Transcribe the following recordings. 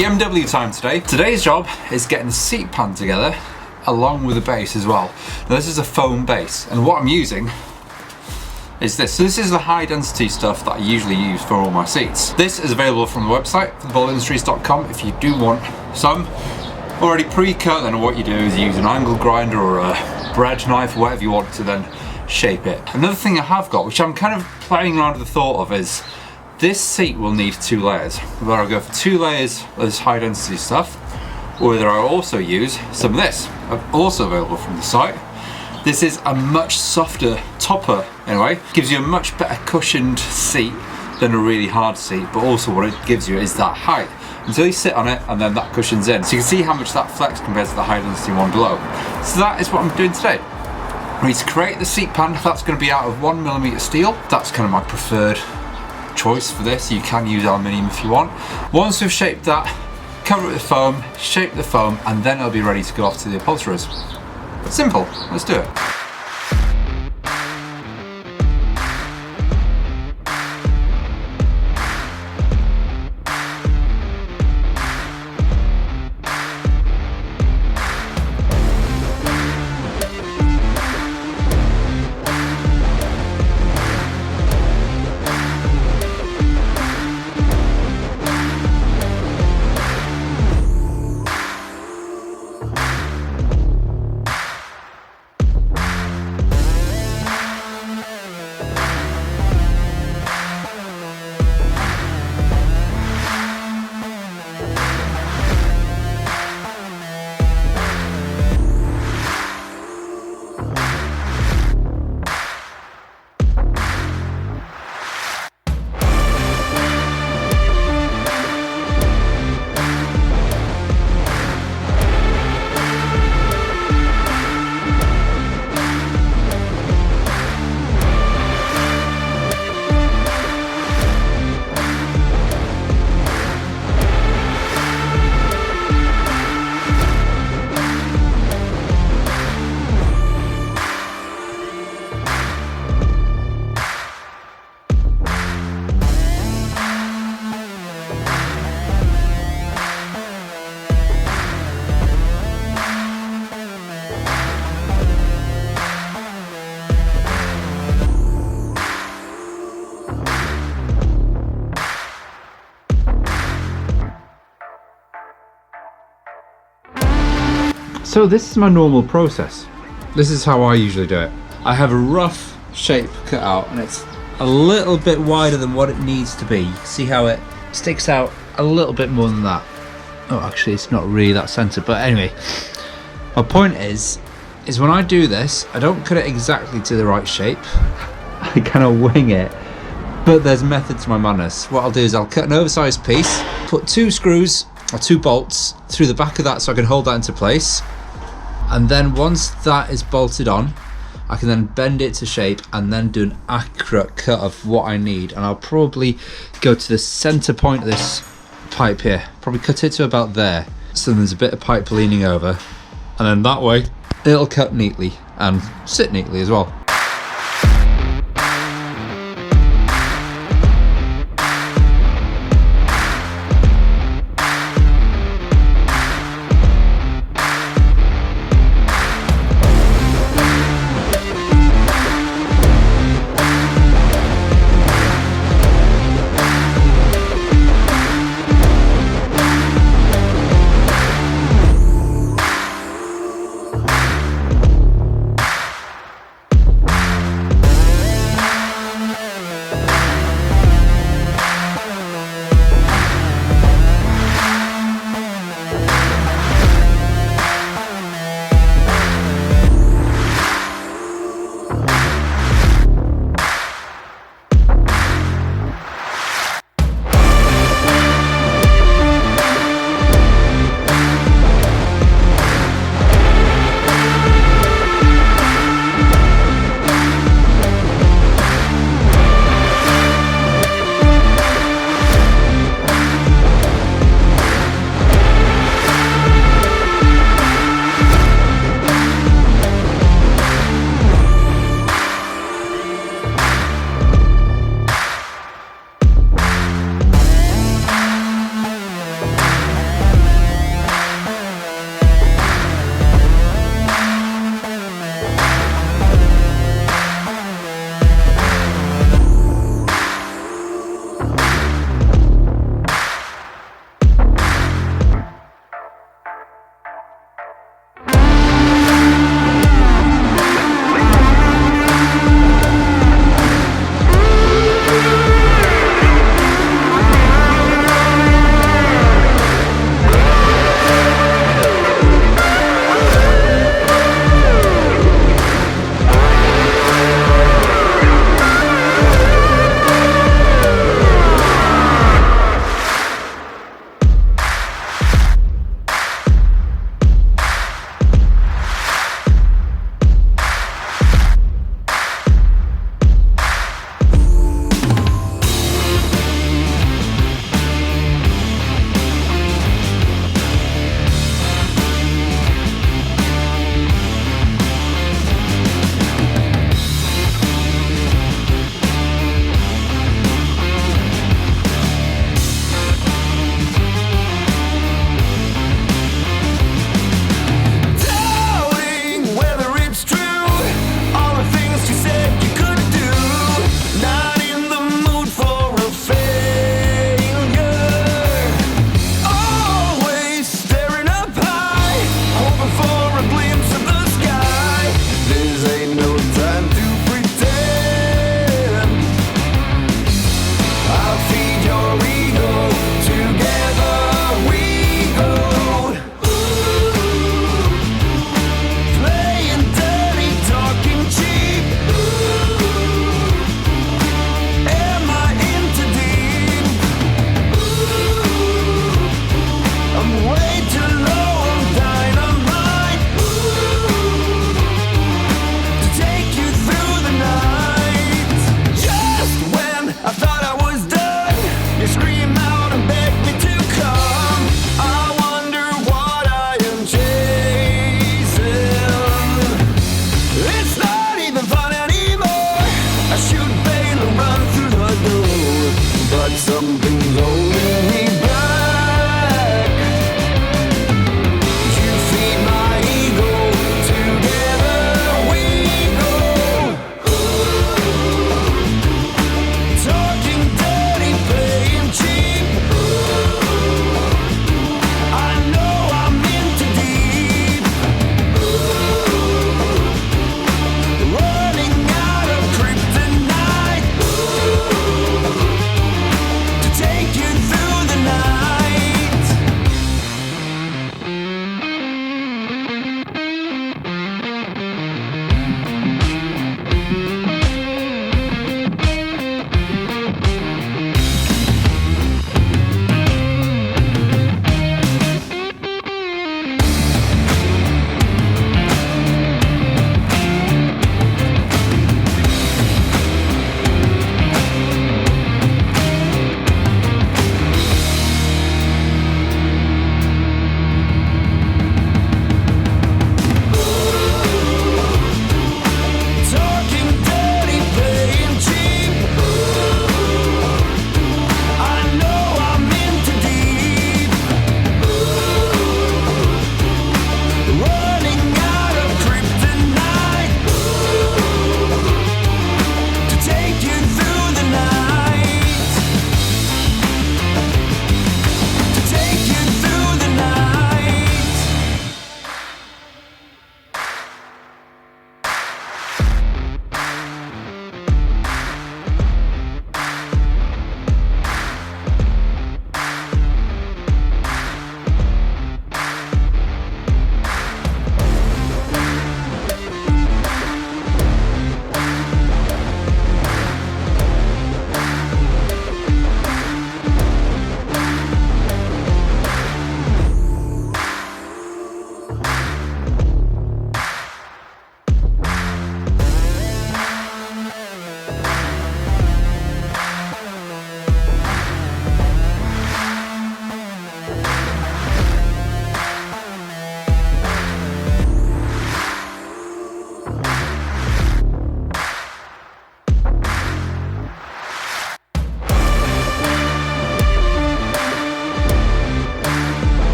BMW time today. Today's job is getting the seat pan together along with the base as well. Now this is a foam base, and what I'm using is this. So this is the high density stuff that I usually use for all my seats. This is available from the website, theboltindustries.com. If you do want some already pre-cut, then what you do is use an angle grinder or a bread knife or whatever you want to then shape it. Another thing I have got, which I'm kind of playing around with the thought of, is this seat will need 2 layers. Whether I go for 2 layers of this high density stuff, or whether I also use some of this, also available from the site. This is a much softer topper anyway, gives you a much better cushioned seat than a really hard seat, but also what it gives you is that height. Until you sit on it and then that cushion's in. So you can see how much that flex compares to the high density one below. So that is what I'm doing today. I need to create the seat pan. That's going to be out of 1mm steel. That's kind of my preferred choice for this. You can use aluminium if you want. Once we've shaped that, cover it with foam, shape the foam, and then it'll be ready to go off to the upholsterers. Simple, let's do it. So this is my normal process. This is how I usually do it. I have a rough shape cut out and it's a little bit wider than what it needs to be. You can see how it sticks out a little bit more than that. Oh, actually it's not really that centered, but anyway. My point is when I do this, I don't cut it exactly to the right shape. I kind of wing it, but there's method to my madness. What I'll do is I'll cut an oversized piece, put 2 screws or 2 bolts through the back of that so I can hold that into place. And then once that is bolted on, I can then bend it to shape and then do an accurate cut of what I need. And I'll probably go to the center point of this pipe here, probably cut it to about there. So there's a bit of pipe leaning over, and then that way it'll cut neatly and sit neatly as well.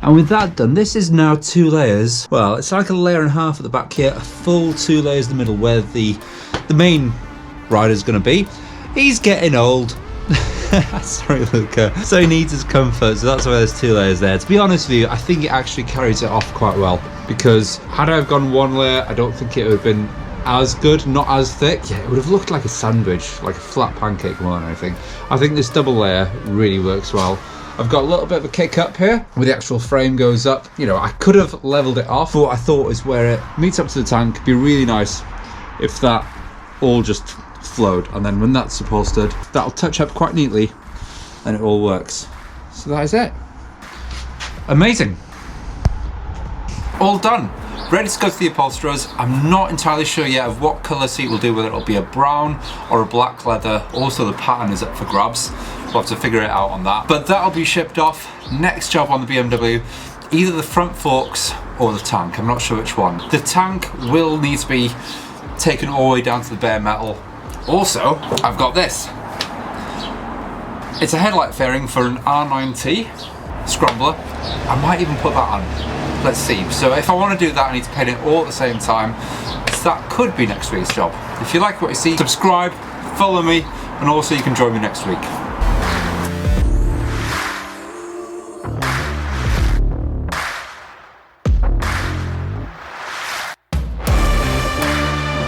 And with that done, this is now 2 layers. Well, it's like a layer and a half at the back here, a full 2 layers in the middle where the main rider's gonna be. He's getting old. Sorry, Luca. So he needs his comfort, so that's why there's 2 layers there. To be honest with you, I think it actually carries it off quite well, because had I have gone 1 layer, I don't think it would have been as good, not as thick. Yeah, it would have looked like a sandwich, like a flat pancake more than anything. I think this double layer really works well. I've got a little bit of a kick up here where the actual frame goes up. You know, I could have leveled it off, but what I thought is where it meets up to the tank, it'd be really nice if that all just flowed, and then when that's upholstered, that'll touch up quite neatly and it all works. So that is it. Amazing. All done. Ready to go to the upholsterers. I'm not entirely sure yet of what colour seat we'll do, whether it'll be a brown or a black leather. Also the pattern is up for grabs. We'll have to figure it out on that. But that'll be shipped off. Next job on the BMW, either the front forks or the tank. I'm not sure which one. The tank will need to be taken all the way down to the bare metal. Also, I've got this. It's a headlight fairing for an R9T scrambler. I might even put that on. Let's see. So if I want to do that, I need to paint it all at the same time. So that could be next week's job. If you like what you see, subscribe, follow me, and also you can join me next week.